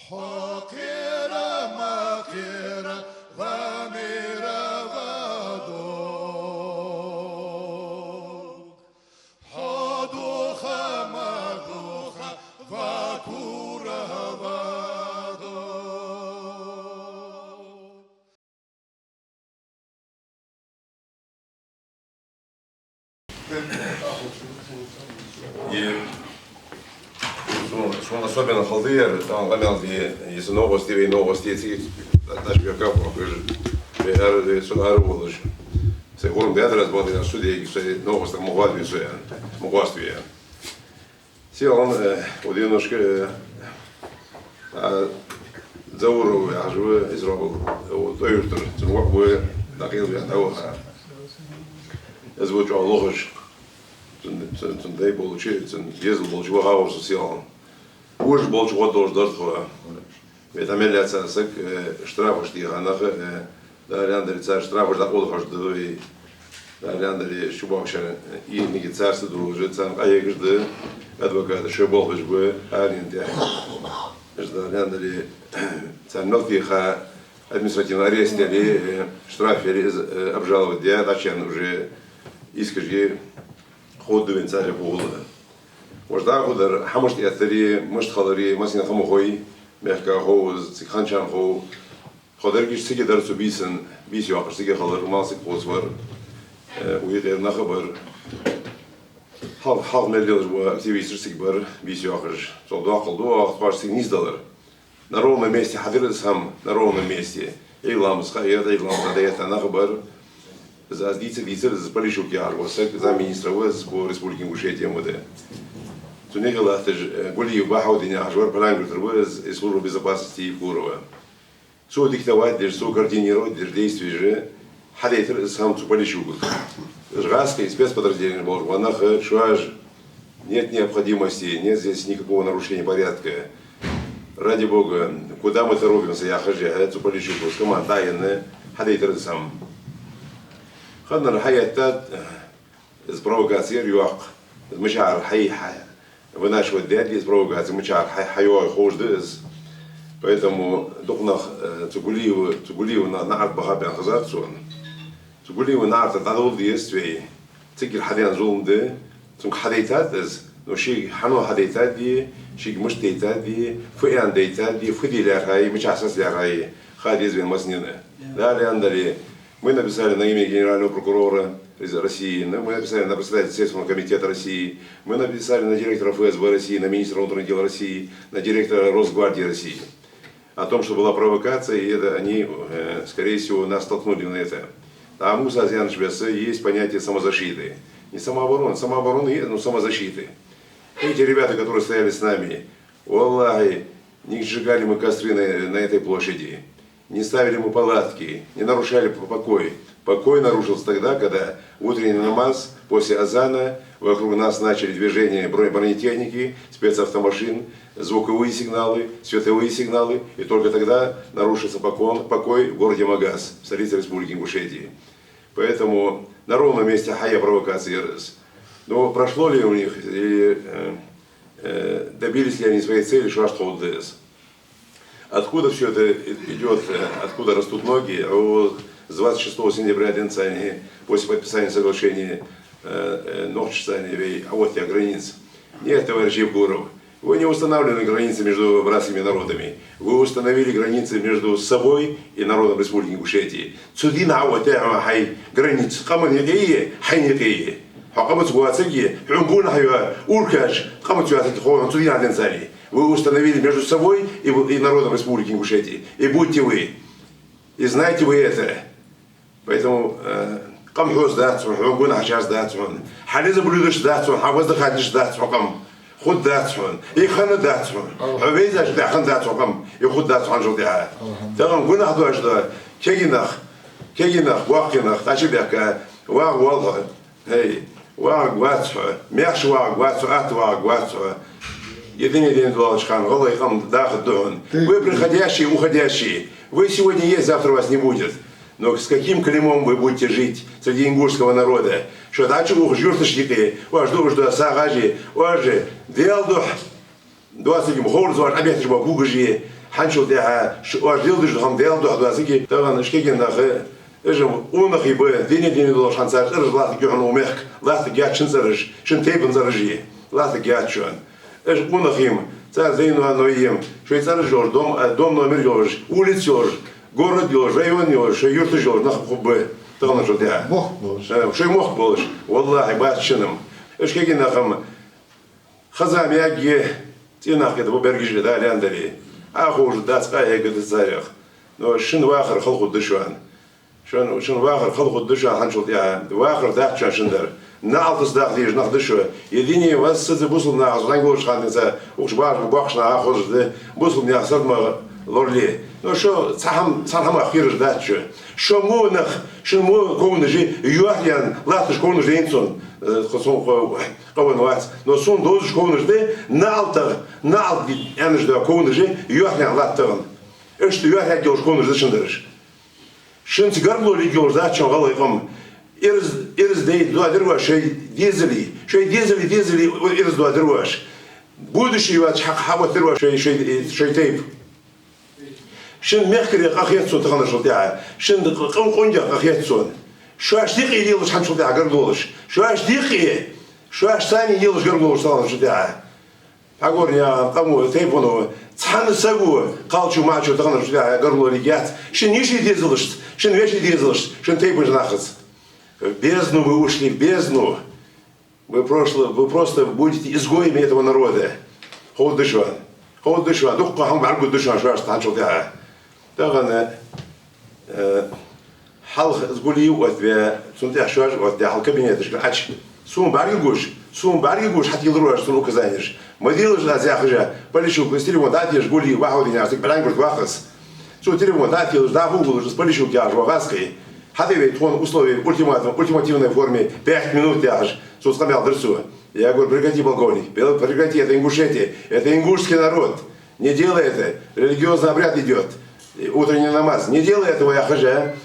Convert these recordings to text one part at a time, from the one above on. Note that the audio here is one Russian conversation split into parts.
حقيرة مقيرة غامرة غدوك حدوخة مدوخة غكورة غدوك Что он особенно халдеер, там ламел если новости, даже как покажет, что арволож. Се гором да адрес боди на судии, что новость могłastwie. Все он один немножко зауру, я живу израил, то есть что он будет такие я того. Звучит логично. Toen deed bolletje, toen jezel bolletje wel houden sociaal. Hoe is bolletje wat door dat gewoon? Weet je, dat zijn zeg strafers die gaan nog, daar andere zijn strafers dat oorlogs doen. Daar andere schubachsen, hier niet hetzelfde doen. Het zijn eigenlijk de advocaten, schubachs bij Arjen die. Dus daar andere zijn nog die administratieve arresten die strafveren обжаловать, die dat zijn уже искажи. خود بنساج بقوله. وجداه خدر حمشت أثري مشت خضري مثلا خمو خوي مهكا هو سكان شان هو خضر كيش سكي درسو بيسي واقر سكي خضر ماسك بوزور ويغير نخبر حال مليون جوا أكتيفيستر سكبر بيسي واقر صوب داخل دوا أخبار سكنيس دولار نروم ميستي حضر السهم نروم ميستي إعلام سخيات إعلام تدايت نخبر За дицель за полишук яр, вот за министра was по республике Ингушетия моде. Тунегала это гули бахаудиня ажвар палангутер was из службы безопасности Ивгурова. Со диктовать, даже со координировать, даже действия же, хадейтер сам цу полишук. Жгаское спецподразделение было, ванах шуаж, нет необходимости, нет здесь никакого нарушения порядка. Ради Бога, куда мы торопимся, я хожу, цу полишук, команда таянная, хадейтер сам. خلنا الحياة تات إسبروغاتير يوق مشاعر حي وناش وديت إسبروغاتير مشاعر حي خوش دز поэтому دقنا تقولي ونعرف بخابي عن خزات سون تقولي ونعرف تدور ديستوي تكير حديان زوم ده تون حديتات إز نو شيء حنو حديتات دي شيء مش ديتات دي فئان ديتات دي فدي لهاي مش أساس لهاي خالد بن مسنينة لا لأندري Мы написали на имя генерального прокурора России, мы написали на председателя Следственного комитета России, мы написали на директора ФСБ России, на министра внутренних дел России, на директора Росгвардии России. О том, что была провокация, и это они, скорее всего, нас столкнули на это. А у Муса Азиановича есть понятие самозащиты. Не самообороны, самообороны есть, но самозащиты. Эти ребята, которые стояли с нами, Аллахи, не сжигали мы костры на этой площади. Не ставили мы палатки, не нарушали покой. Покой нарушился тогда, когда в утренний намаз после азана вокруг нас начали движение бронетехники, спецавтомашин, звуковые сигналы, световые сигналы, и только тогда нарушился покой в городе Магаз, в столице Республики Ингушетии. Поэтому на ровном месте хая провокации РС. Но прошло ли у них, и добились ли они своей цели, что ДС? Откуда все это идет, откуда растут ноги? С 26 сентября после подписания соглашения а вот границ. Нет, товарищ Евгуров, вы не устанавливали границы между братскими народами. Вы установили границы между собой и народом Республики Ингушетии. Цудина вот хай границ. Каман егие, хай егие. Хакамат гуацеги, хюнгун хайва, уркаш, камат юасет хон, цудина денсали. Вы установили между собой и народом Республики Ингушетии. И будьте вы. И знаете вы это. Поэтому قم داتون حقوقنا عشان داتون حليز بلودش داتون حوز دخلش داتون قم خد داتون يخن داتون عبيزة جدا خن داتون قم يخد داتون عن جودها تمام قلنا هذا أجدا كينخ واقينخ تاشي بيك والله هي واقواتو ميخش واقواتو واقواتو единый день долларчхан, голый хам дах дон. Вы приходящие, уходящие. Вы сегодня есть, завтра вас не будет. Но с каким клеймом вы будете жить среди ингушского народа? Что дальше вы журтышники, ваш душ до сагажи, ваш же делдух, 20 хорз ваш обед же бабугажи, حنشو ده شو أرجل دش هم ديال ده دوازي كي طبعا إيش كي جناخ إجم ونخي بيه ديني دولار شانسار إرج لا تجيعن ومخ لا تجيع شن سرج شن تيبن سرجيه لا تجيع شون إيش ونخيم صار زينو هنويم شو سرج جور دوم نومر جورج ولد جورج город جورج ريون جورج شو يرت جورج نخ بيه طبعا شو ده شو مخبولش والله بعد شنم إيش كي جناخم خزام يجي تينا كده ببرجش ده لاندلي أخوج دات قاية قد الزارق نو شن واخر خلق الدشوان شن واخر خلق الدشوان هنشوف يا واخر دات شن شندر نعطس داخليج نخدشوا يديني واسد بوصل ناقص رانجوش خالد وش باش بوخش ناخذ ده بوصل ناقص ما لورلي نو شو صحم أخير دات شو مو نخ شو مو كون جي يوحيان لا تشكون جينسون خصوصا قوان وات نو سون دوز كون جي نعط يعني جدا كون جي يوحيان لا تغن إيش تيوحيان جوش كون جي شندرش شن تقربلو لي جوش دات شو غلط يقوم إرز دي دوا درواش شيء ديزلي إرز دوا درواش بودش يوات حق حوت درواش شيء تيب شن مخكري أخياتسون تغنى شلتاعه شن قنجة أخياتسون شو أشتيقي يلش حن شلتاعه قردولش شو أشتيقي شو أشتاني يلش قردولش تغنى شلتاعه أقول يا قامو تيبونو تحن سقو قال شو ما شو تغنى شلتاعه قردولي جات شن يشي ديزلش شن ويشي ديزلش شن тейбон нахыз бездну вы ушли в бездну вы просто будете изгоями этого народа ход дышван духка хам баргу дышван шо أشتان شلتاعه تغنى حلق زقولي وأتبع سنتي أحشاج وأتبع حلق كابينيت إيش كاتش سون باري جوش حتى يضرورش سون كزاينش ما ديلش لازم أخرجه بلشوا كستيري داتي زقولي واحد يناسك بلانجرت واخس سو تيري داتي زدافو بلوش بلشوا كياج وغاسكي حتى يتون условия ультимативной форме 5 минут яж су сказал дерсу я говорю прекрати полковник прекрати это Ингушетия это ингушский народ не делай это религиозный обряд идет утренний намаз. Не делай этого, я хожа.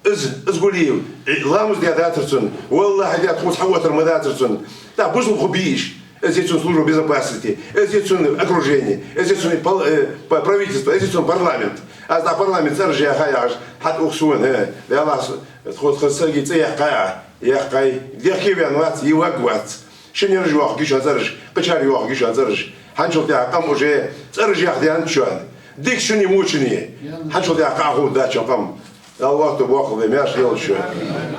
Изгулив. Ламус диадаторсон. Wallah диат хусхаватор мадаторсон. Да, бусул хубиш. Здесь он служба безопасности. Здесь он окружение. Здесь он правительство. Здесь он парламент. А за парламент саржи ахаяж. Хат ухсун. Да вас ход хасаги цеяхая. Яхай. Дехивян вац юак вац. Шинер жуах гишан зарж. Печар юах гишан зарж. Ханчол тя там уже зарж яхдян чуан. ديك شنو موشني حنشوف يا قاعو دا شقم الله تبارك وماش يلشوا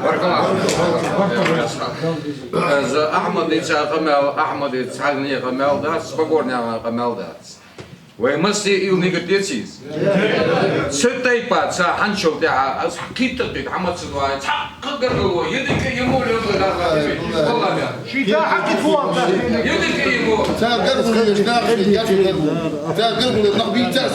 بارك الله احمد يتساقمل احمد يتسالني قمل دا спокойно قمل دا Вы мысли и негативиз. Сытой паца ханчов да кита ты хамацуа как горго едике ему лёгко колами. شيء حكي فوق Едике ему. تا قرب خلينا ناخذ يا اخي تا قرب نقبي تاس